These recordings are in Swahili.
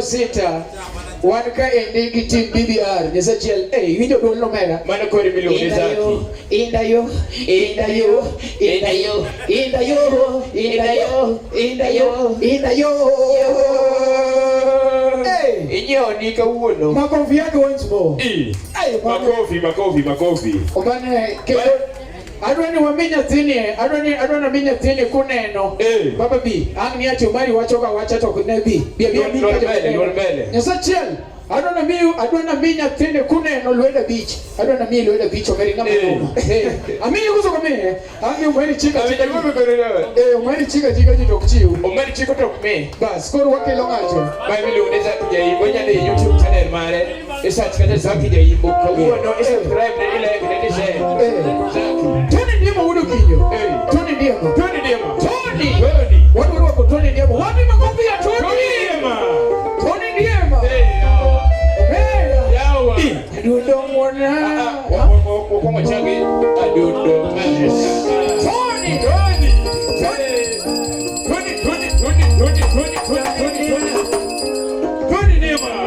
Zeta wanka indigiti BBR Ezekiel video do no mera mana ko rimilo Zaki indayo inyo ni ka wono makofi yake once more makofi obane ke Adwani wamenya tine, adwana menya tine kuneno. Baba bi, angni ati umari wachoka wachato kunebi. Bia mi kaje. Nyasa chiel. Adwana minya tine kuneno Lueda Beach. Adwana mi Lueda Beach omeri ngama no. Amini kuzo kame. Angi umari chika. Umari chika jitokchiu. Umari chika tok me. Bas, koru wake longacho. Bai milu neza Jaimbo nya de YouTube channel mare. Isa chikata Zaki Jaimbo. Kuwa no subscribe na ile kidete share. Tony Ndiema wudu kinyo. Tony Ndiema. Watu wako Tony Ndiema. Wapi makofi ya Tony Ndiema? Tony Ndiema. Yawa. Adundo mwana. Kwa mchagi adundo mwana. Tony. Tony Ndiema.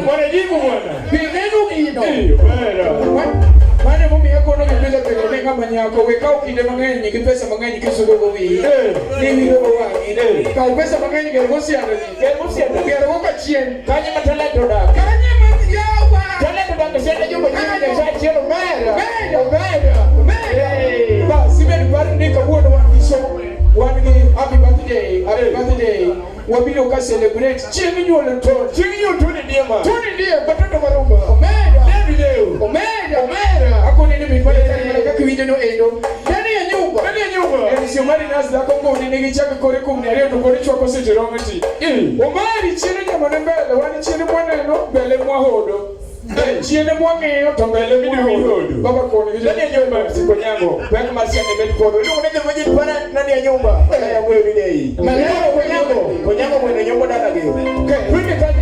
gino. Wanajibu bwana. Bineno gino. Bwana. Mane mumi yako no kipesa pego nenga manyako weka ukinde mang'eny gi pesa mang'eny kisudo go wi. Ni wi go wangi. Ka pesa mang'eny ge gosi ando ni. Ge gosi ando. Ge ro ka chien. Kanye matalento da. Kanye yawa. Talento da ke sende jumbo jini de sa chielo mera. Mera. Ba simen bar ni ka wono wangi so. Wangi happy birthday. Happy birthday. Wabilo ka celebrate. Chingi nyolo ton. Chingi nyolo Tony Ndiema. Tony Ndiema batoto marumba. Omera. Leo. Omera. Akoni ni mifanye kama kaka video no endo. Ndani ya nyumba. Sio mali nazi la Kongo ni nigichaka kore kumne leo tukori chwa kose jirometi. Omari chini nyama mbele wani chini mwana no mbele mwa hodo. Chini mwa ngeo to mbele mwa hodo. Baba koni video. Ndani ya nyumba siko nyango. Peka masia ni mbele kodo. Leo unaweza mwenye pana ndani ya nyumba. Ya wewe ni dei. Na leo konyango mwenye nyumba dada geo. Okay. Twende kazi